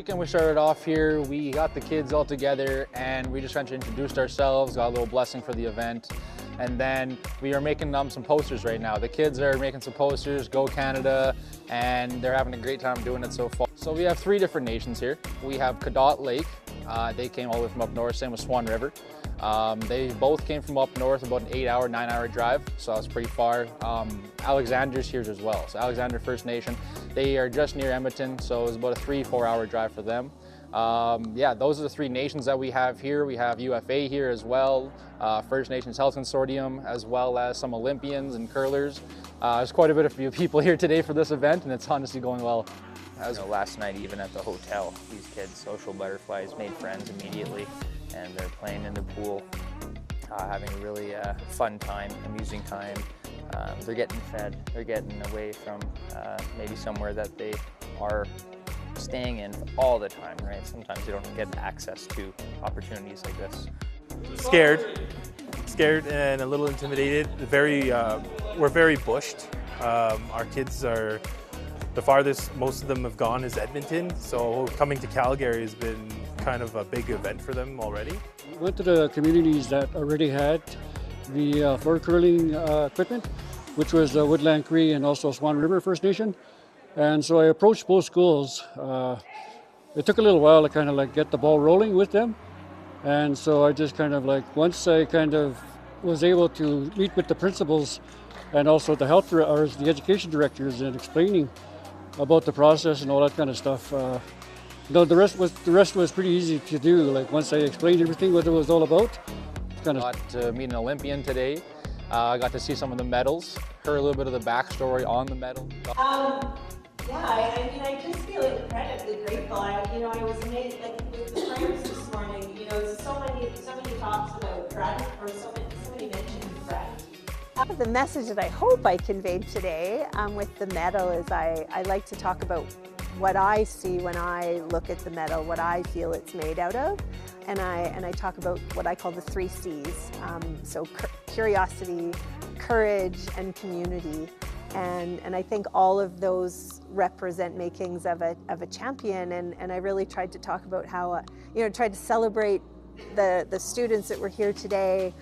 Weekend we started off here, we got the kids all together and we just introduced ourselves, got a little blessing for the event, and then we are making some posters right now. The kids are making some posters, Go Canada, and they're having a great time doing it so far. So we have 3 different nations here. We have Cadott Lake, they came all the way from up north, same with Swan River. They both came from up north, about an 8-hour, 9-hour drive, so that's pretty far. Alexander's here as well, so Alexander First Nation. They are just near Edmonton, so it's about a 3-4 hour drive for them. Yeah, those are the 3 nations that we have here. We have UFA here as well, First Nations Health Consortium, as well as some Olympians and curlers. There's quite a bit of people here today for this event, and it's honestly going well. Last night, even at the hotel, these kids, social butterflies, made friends immediately, and they're playing in the pool, having a really fun time, amusing time. They're getting fed, they're getting away from maybe somewhere that they are staying in all the time, right? Sometimes they don't get access to opportunities like this. Scared and a little intimidated. We're very bushed. Our kids are, the farthest most of them have gone is Edmonton, so coming to Calgary has been kind of a big event for them already. We went to the communities that already had the floor curling equipment, which was Woodland Cree and also Swan River First Nation. And so I approached both schools. It took a little while to kind of get the ball rolling with them. And so I just once I was able to meet with the principals and also the the education directors and explaining about the process and all that kind of stuff. The rest was pretty easy to do. Once I explained everything, what it was all about. Got to meet an Olympian today. I got to see some of the medals, heard a little bit of the backstory on the medal. Yeah, I just feel incredibly grateful. I was amazed, with the prayers this morning. So many talks about gratitude, or so many mentions of gratitude. The message that I hope I conveyed today with the medal is I like to talk about what I see when I look at the medal, what I feel it's made out of, and I talk about what I call the 3 C's. So curiosity, courage, and community. And I think all of those represent makings of a champion, and I really tried to talk about how, tried to celebrate the students that were here today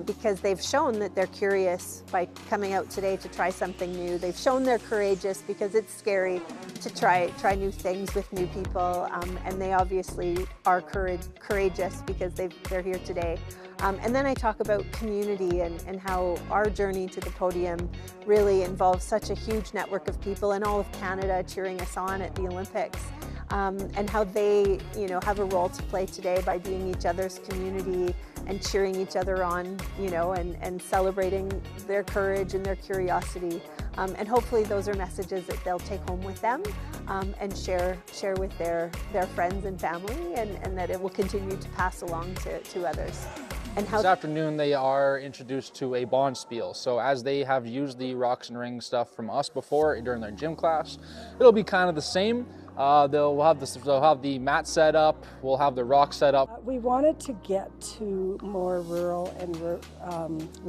because they've shown that they're curious by coming out today to try something new. They've shown they're courageous because it's scary to try new things with new people, and they obviously are courageous because they're here today. And then I talk about community and how our journey to the podium really involves such a huge network of people in all of Canada cheering us on at the Olympics, and how they, have a role to play today by being each other's community and cheering each other on, and celebrating their courage and their curiosity. And hopefully those are messages that they'll take home with them and share with their friends and family, and that it will continue to pass along to others. This afternoon they are introduced to a bonspiel. So as they have used the rocks and rings stuff from us before during their gym class, it'll be kind of the same. They'll have the mat set up, we'll have the rock set up. We wanted to get to more rural and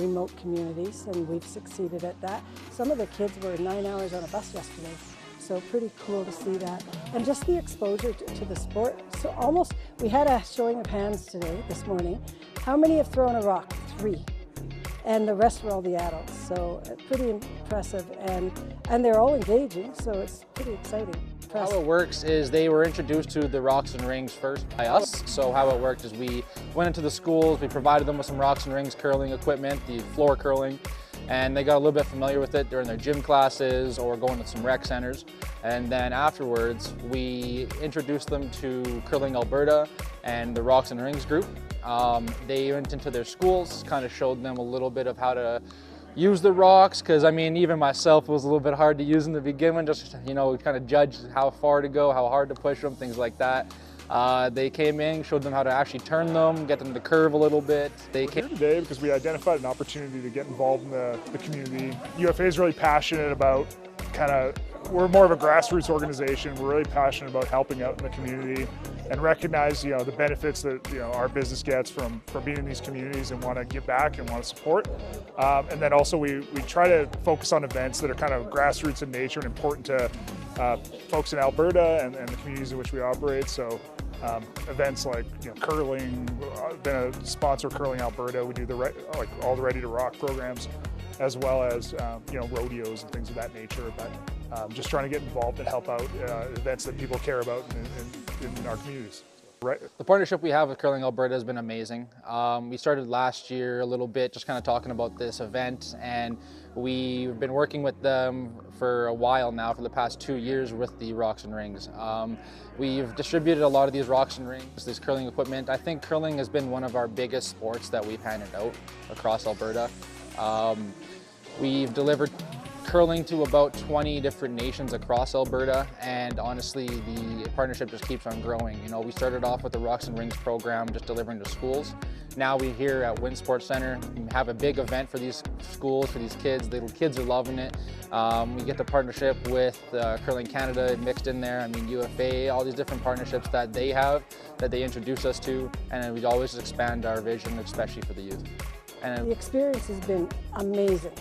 remote communities, and we've succeeded at that. Some of the kids were 9 hours on a bus yesterday, so pretty cool to see that. And just the exposure to the sport. So we had a showing of hands today, this morning. How many have thrown a rock? 3. And the rest were all the adults, so pretty impressive. And they're all engaging, so it's pretty exciting. How it works is they were introduced to the rocks and rings first by us. So how it worked is we went into the schools, we provided them with some rocks and rings curling equipment, the floor curling, and they got a little bit familiar with it during their gym classes or going to some rec centers. And then afterwards, we introduced them to Curling Alberta and the Rocks and Rings group. They went into their schools, kind of showed them a little bit of how to use the rocks, because even myself, it was a little bit hard to use in the beginning, just kind of judge how far to go, how hard to push them, things like that. They came in, showed them how to actually turn them, get them to curve a little bit. We're here today because we identified an opportunity to get involved in the community. UFA is really passionate about we're more of a grassroots organization. We're really passionate about helping out in the community. and recognize the benefits that our business gets from being in these communities and want to give back and want to support. And then also we try to focus on events that are kind of grassroots in nature and important to folks in Alberta and the communities in which we operate. So events like curling, been a sponsor of Curling Alberta. We do all the Ready to Rock programs, as well as rodeos and things of that nature. But just trying to get involved and help out events that people care about in our communities. Right. The partnership we have with Curling Alberta has been amazing. We started last year a little bit just kind of talking about this event, and we've been working with them for a while now, for the past 2 years, with the Rocks and Rings. We've distributed a lot of these Rocks and Rings, this curling equipment. I think curling has been one of our biggest sports that we've handed out across Alberta. We've delivered curling to about 20 different nations across Alberta, and honestly the partnership just keeps on growing. We started off with the Rocks and Rings program, just delivering to schools. Now we here at WinSport Center have a big event for these schools, for these kids. The kids are loving it. We get the partnership with Curling Canada mixed in there. UFA, all these different partnerships that they have, that they introduce us to, and we always expand our vision, especially for the youth. And the experience has been amazing.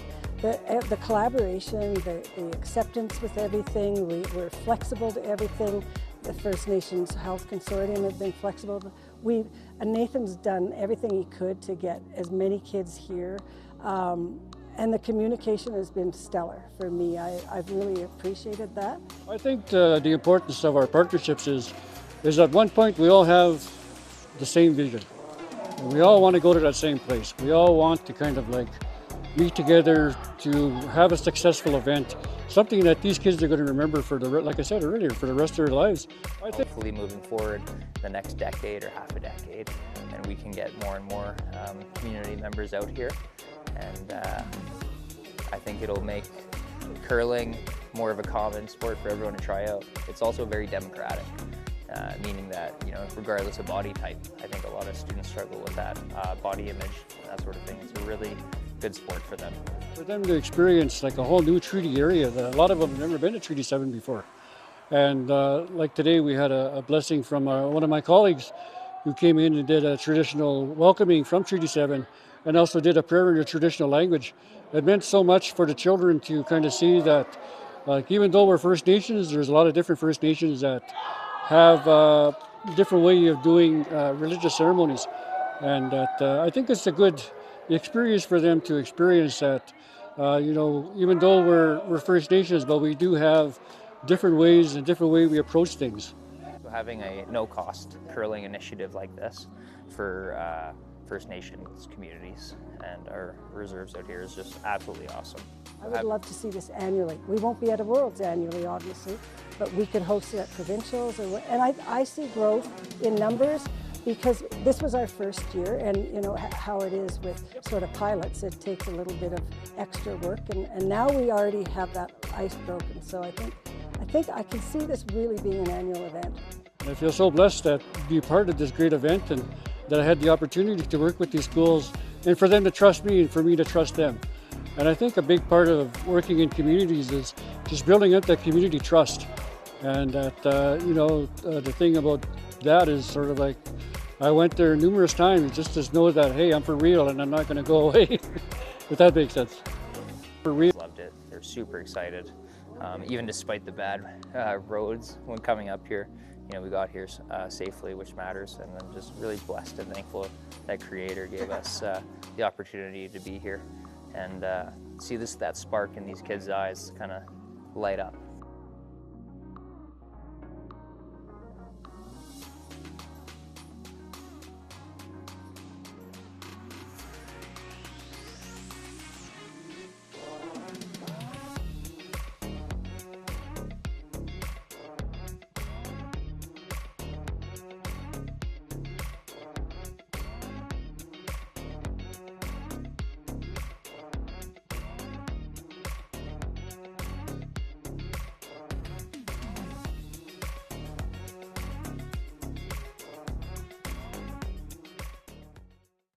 The collaboration, the acceptance with everything, we're flexible to everything. The First Nations Health Consortium have been flexible. Nathan's done everything he could to get as many kids here, and the communication has been stellar for me. I've really appreciated that. I think the importance of our partnerships is at one point we all have the same vision. We all want to go to that same place. We all want to kind of meet together to have a successful event, something that these kids are going to remember like I said earlier, for the rest of their lives. Hopefully moving forward the next decade or half a decade, and we can get more and more community members out here, and I think it'll make curling more of a common sport for everyone to try out. It's also very democratic, meaning that regardless of body type, I think a lot of students struggle with that body image, that sort of thing. It's a really good sport for them. For them to experience a whole new treaty area, a lot of them have never been to Treaty 7 before. And like today we had a blessing from one of my colleagues who came in and did a traditional welcoming from Treaty 7 and also did a prayer in the traditional language. It meant so much for the children to kind of see that even though we're First Nations, there's a lot of different First Nations that have a different way of doing religious ceremonies. And that I think it's a good experience for them to experience that, even though we're First Nations, but we do have different ways and different way we approach things. Having a no-cost curling initiative like this for First Nations communities and our reserves out here is just absolutely awesome. I would love to see this annually. We won't be at a Worlds annually, obviously, but we could host it at provincials, and I see growth in numbers, because this was our first year, and how it is with sort of pilots, it takes a little bit of extra work, and now we already have that ice broken. So I think I can see this really being an annual event. I feel so blessed to be part of this great event, and that I had the opportunity to work with these schools, and for them to trust me and for me to trust them. And I think a big part of working in communities is just building up that community trust. And that, the thing about that is sort of I went there numerous times just to know that, hey, I'm for real and I'm not going to go away, if that makes sense. For real. Loved it. They're super excited, even despite the bad roads when coming up here. We got here safely, which matters, and I'm just really blessed and thankful that Creator gave us the opportunity to be here and see that spark in these kids' eyes kind of light up.